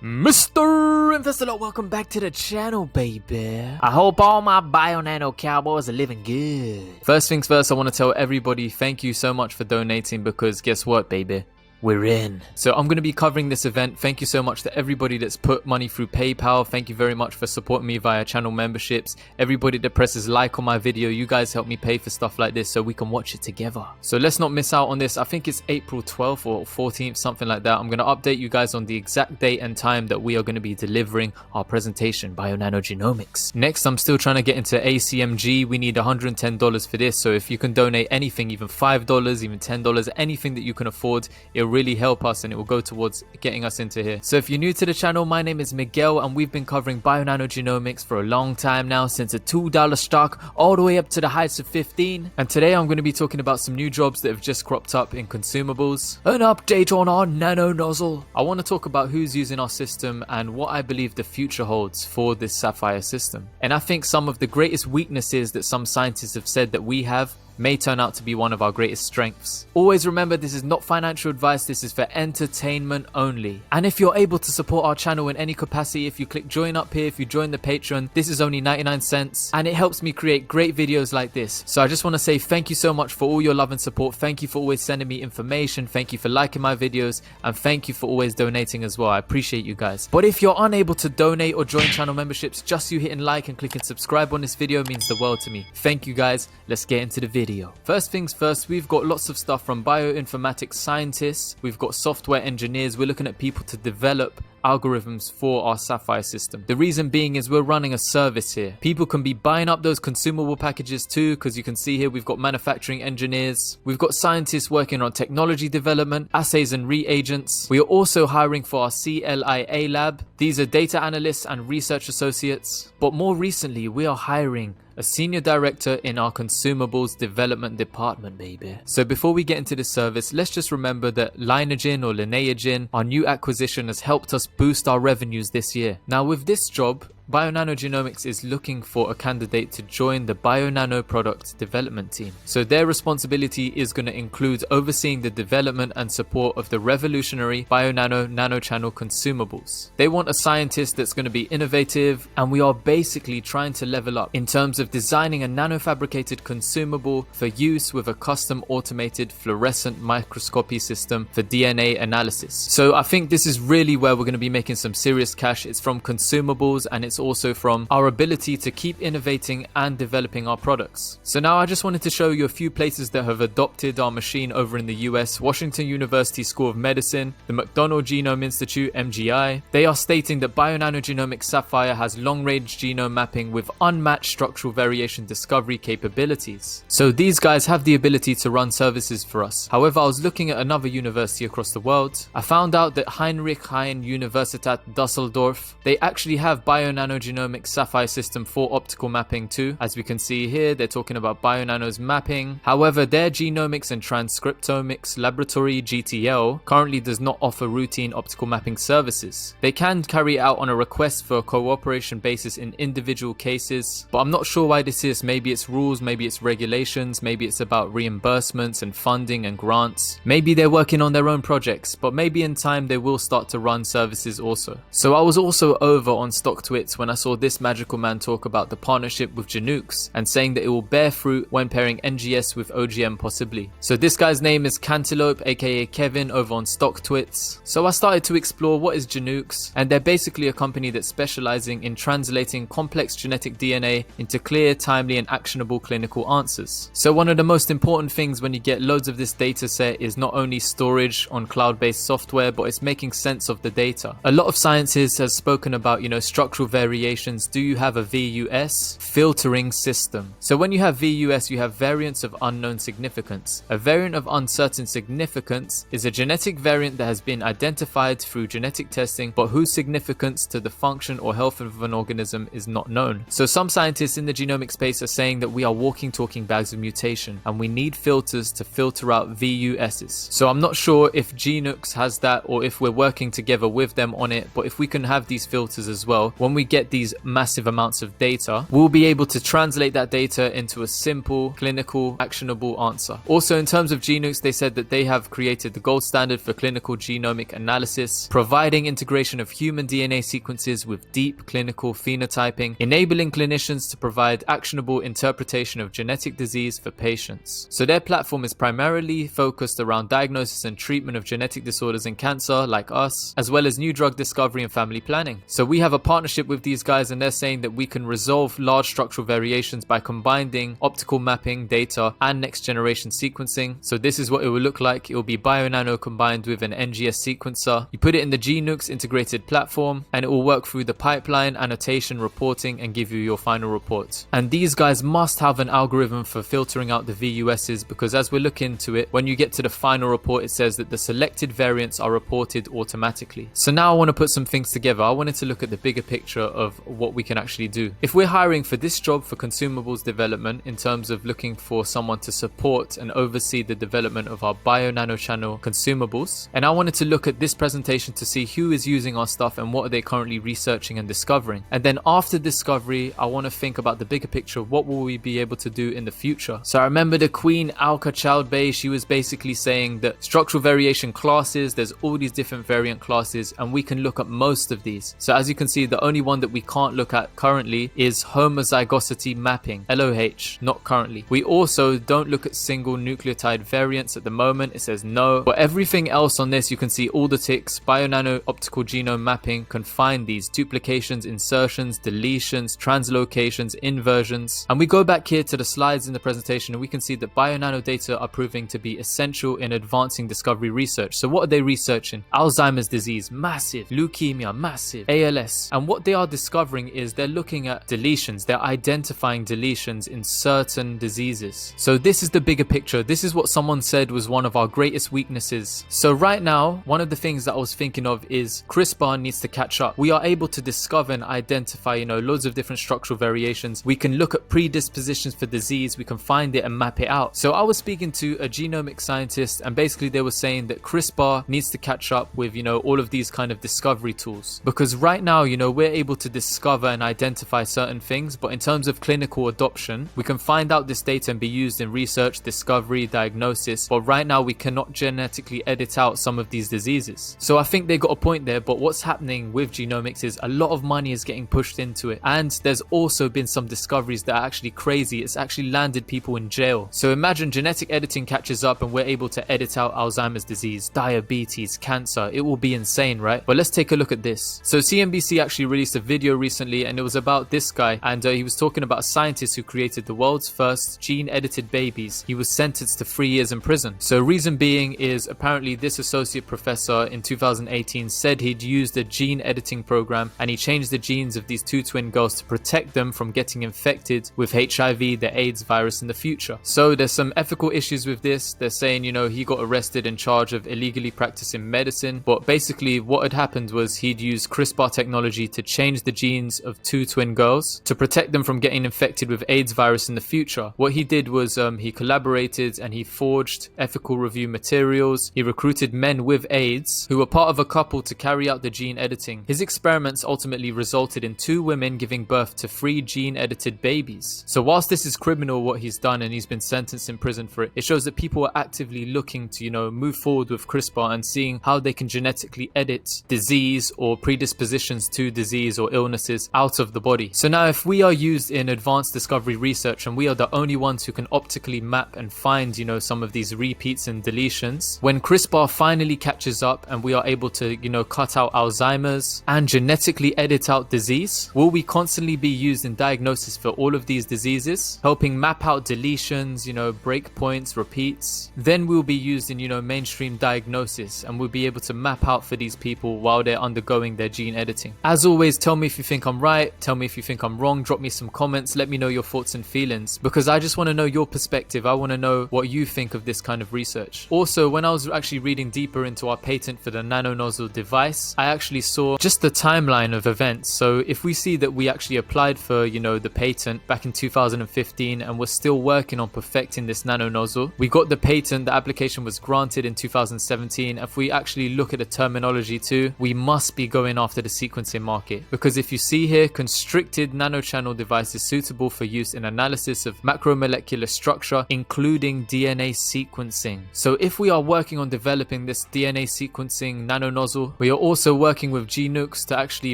Mr. Investor, welcome back to the channel, baby. I hope all my bio-nano cowboys are living good. First things first, I want to tell everybody thank you so much for donating, because guess what, baby? We're in. So I'm going to be covering this event. Thank you so much to everybody that's put money through PayPal. Thank you very much for supporting me via channel memberships. Everybody that presses like on my video, you guys help me pay for stuff like this so we can watch it together. So let's not miss out on this. I think it's April 12th or 14th, something like that. I'm going to update you guys on the exact date and time that we are going to be delivering our presentation, Bio-Nano-Genomics. Next, I'm still trying to get into ACMG. We need $110 for this. So if you can donate anything, even $5, even $10, anything that you can afford, it'll really help us and it will go towards getting us into here. So if you're new to the channel, my name is Miguel and we've been covering Bio-Nano-Genomics for a long time now, since a $2 stock all the way up to the heights of 15. And today I'm going to be talking about some new jobs that have just cropped up in consumables, an update on our NANONOZZLE. I want to talk about who's using our system and what I believe the future holds for this saphyr system. And I think some of the greatest weaknesses that some scientists have said that we have may turn out to be one of our greatest strengths. Always remember, this is not financial advice, this is for entertainment only. And if you're able to support our channel in any capacity, if you click join up here, if you join the Patreon, this is only 99 cents and it helps me create great videos like this. So I just want to say thank you so much for all your love and support. Thank you for always sending me information, thank you for liking my videos, and thank you for always donating as well. I appreciate you guys. But if you're unable to donate or join channel memberships, just you hitting like and clicking subscribe on this video means the world to me. Thank you guys. Let's get into the video. First things first, we've got lots of stuff from bioinformatics scientists, we've got software engineers, we're looking at people to develop algorithms for our saphyr system. The reason being is we're running a service here. People can be buying up those consumable packages too, because you can see here we've got manufacturing engineers, we've got scientists working on technology development, assays and reagents. We are also hiring for our CLIA lab. These are data analysts and research associates. But more recently, we are hiring a senior director in our consumables development department, baby. So before we get into the service, let's just remember that Lineagen or Lineagen, our new acquisition, has helped us boost our revenues this year. Now with this job, Bio-Nano-Genomics is looking for a candidate to join the Bio-Nano product development team. So their responsibility is going to include overseeing the development and support of the revolutionary Bio-Nano nanochannel consumables. They want a scientist that's going to be innovative, and we are basically trying to level up in terms of designing a nanofabricated consumable for use with a custom automated fluorescent microscopy system for DNA analysis. So I think this is really where we're going to be making some serious cash. It's from consumables and it's also from our ability to keep innovating and developing our products. So now I just wanted to show you a few places that have adopted our machine over in the US. Washington University School of Medicine, the McDonald Genome Institute, MGI. They are stating that Bio-Nano-Genomics Saphyr has long-range genome mapping with unmatched structural variation discovery capabilities. So these guys have the ability to run services for us. However, I was looking at another university across the world. I found out that Heinrich Heine Universität Dusseldorf, they actually have Bio-Nanogenomics Saphyr system for optical mapping too. As we can see here, they're talking about Bio-Nano's mapping. However, their genomics and transcriptomics laboratory, GTL, currently does not offer routine optical mapping services. They can carry it out on a request for a cooperation basis in individual cases, but I'm not sure why this is. Maybe it's rules, maybe it's regulations, maybe it's about reimbursements and funding and grants. Maybe they're working on their own projects, but maybe in time they will start to run services also. So I was also over on StockTwits when I saw this magical man talk about the partnership with Genux and saying that it will bear fruit when pairing NGS with OGM possibly. So this guy's name is Cantaloupe, aka Kevin, over on StockTwits. So I started to explore what is Genux, and they're basically a company that's specializing in translating complex genetic DNA into clear, timely and actionable clinical answers. So one of the most important things when you get loads of this data set is not only storage on cloud-based software, but it's making sense of the data. A lot of scientists has spoken about, structural variations. Do you have a VUS filtering system? So when you have VUS, you have variants of unknown significance. A variant of uncertain significance is a genetic variant that has been identified through genetic testing, but whose significance to the function or health of an organism is not known. So some scientists in the genomic space are saying that we are walking, talking bags of mutation, and we need filters to filter out VUSs. So I'm not sure if Genux has that or if we're working together with them on it, but if we can have these filters as well, when we get these massive amounts of data, we'll be able to translate that data into a simple, clinical, actionable answer. Also, in terms of Genux, they said that they have created the gold standard for clinical genomic analysis, providing integration of human DNA sequences with deep clinical phenotyping, enabling clinicians to provide actionable interpretation of genetic disease for patients. So their platform is primarily focused around diagnosis and treatment of genetic disorders and cancer, like us, as well as new drug discovery and family planning. So we have a partnership with these guys, and they're saying that we can resolve large structural variations by combining optical mapping data and next generation sequencing. So this is what it will look like. It will be BioNano combined with an NGS sequencer. You put it in the Genux integrated platform, and it will work through the pipeline, annotation, reporting, and give you your final report. And these guys must have an algorithm for filtering out the VUSs, because as we look into it, when you get to the final report, it says that the selected variants are reported automatically. So now I want to put some things together. I wanted to look at the bigger picture of what we can actually do. If we're hiring for this job for consumables development, in terms of looking for someone to support and oversee the development of our BioNano channel consumables, and I wanted to look at this presentation to see who is using our stuff and what are they currently researching and discovering. And then after discovery, I want to think about the bigger picture. What will we be able to do in the future? So I remember the Queen Alka Childbay, she was basically saying that structural variation classes, there's all these different variant classes, and we can look at most of these. So as you can see, the only one that we can't look at currently is homozygosity mapping, LOH, not currently. We also don't look at single nucleotide variants at the moment. It says no. But everything else on this, you can see all the ticks. BioNano optical genome mapping can find these duplications, insertions, deletions, translocations, inversions. And we go back here to the slides in the presentation, and we can see that BioNano data are proving to be essential in advancing discovery research. So what are they researching? Alzheimer's disease, massive. Leukemia, massive. ALS. And what they are discovering is they're looking at deletions. They're identifying deletions in certain diseases. So this is the bigger picture. This is what someone said was one of our greatest weaknesses. So right now, one of the things that I was thinking of is CRISPR needs to catch up. We are able to discover and identify, loads of different structural variations. We can look at predispositions for disease. We can find it and map it out. So I was speaking to a genomic scientist, and basically they were saying that CRISPR needs to catch up with, all of these kind of discovery tools. Because right now, we're able to discover and identify certain things, but in terms of clinical adoption, we can find out this data and be used in research, discovery, diagnosis, but right now we cannot genetically edit out some of these diseases. So I think they got a point there, but what's happening with genomics is a lot of money is getting pushed into it, and there's also been some discoveries that are actually crazy. It's actually landed people in jail. So imagine genetic editing catches up and we're able to edit out Alzheimer's disease, diabetes, cancer. It will be insane, right? But let's take a look at this. So CNBC actually released a video recently, and it was about this guy, and he was talking about a scientist who created the world's first gene-edited babies. He was sentenced to 3 years in prison. So reason being is apparently this associate professor in 2018 said he'd used a gene editing program, and he changed the genes of these two twin girls to protect them from getting infected with HIV, the AIDS virus, in the future. So there's some ethical issues with this. They're saying, he got arrested in charge of illegally practicing medicine, but basically what had happened was he'd used CRISPR technology to change the genes of two twin girls to protect them from getting infected with AIDS virus in the future. What he did was he collaborated and he forged ethical review materials. He recruited men with AIDS who were part of a couple to carry out the gene editing. His experiments ultimately resulted in 2 women giving birth to 3 gene-edited babies. So whilst this is criminal what he's done and he's been sentenced in prison for it, it shows that people are actively looking to, move forward with CRISPR and seeing how they can genetically edit disease or predispositions to disease or illnesses out of the body. So now if we are used in advanced discovery research and we are the only ones who can optically map and find, some of these repeats and deletions, when CRISPR finally catches up and we are able to, cut out Alzheimer's and genetically edit out disease, will we constantly be used in diagnosis for all of these diseases, helping map out deletions, breakpoints, repeats? Then we'll be used in, mainstream diagnosis, and we'll be able to map out for these people while they're undergoing their gene editing. As always, tell me if you think I'm right, tell me if you think I'm wrong, drop me some comments, let me know your thoughts and feelings, because I just want to know your perspective. I want to know what you think of this kind of research. Also, when I was actually reading deeper into our patent for the NANONOZZLE device, I actually saw just the timeline of events. So if we see that we actually applied for, the patent back in 2015 and we're still working on perfecting this NANONOZZLE, we got the patent, the application was granted in 2017. If we actually look at the terminology too, we must be going after the sequencing market, because Because if you see here, constricted nanochannel device is suitable for use in analysis of macromolecular structure, including DNA sequencing. So if we are working on developing this DNA sequencing nanonozzle, we are also working with Genux to actually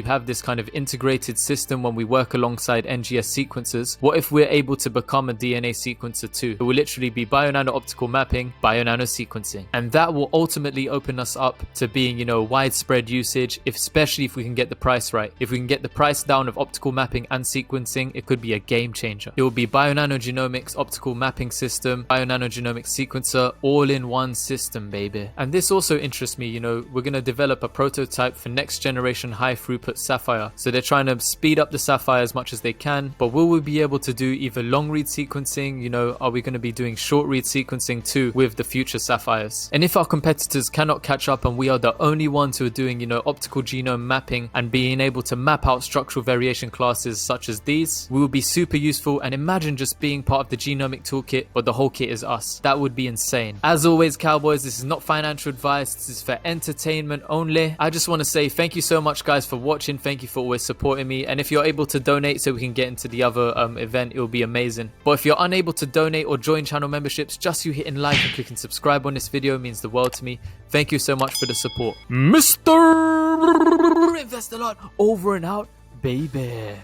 have this kind of integrated system when we work alongside NGS sequencers. What if we're able to become a DNA sequencer too? It will literally be bio-nano optical mapping, bio-nano sequencing. And that will ultimately open us up to being, widespread usage, especially if we can get the price right. If we can get the price down of optical mapping and sequencing, it could be a game changer. It will be bio-nanogenomics optical mapping system, bio-nanogenomics sequencer, all in one system, baby. And this also interests me, we're going to develop a prototype for next generation high throughput saphyr. So they're trying to speed up the saphyr as much as they can, but will we be able to do either long read sequencing, are we going to be doing short read sequencing too with the future saphyrs? And if our competitors cannot catch up and we are the only ones who are doing, optical genome mapping and being able to map out structural variation classes such as these, we will be super useful. And imagine just being part of the genomic toolkit, but the whole kit is us. That would be insane. As always, cowboys, this is not financial advice. This is for entertainment only. I just want to say thank you so much, guys, for watching. Thank you for always supporting me. And if you're able to donate so we can get into the other event, it will be amazing. But if you're unable to donate or join channel memberships, just you hitting like and clicking subscribe on this video means the world to me. Thank you so much for the support. Mr. Invest a Lot, over and out, baby.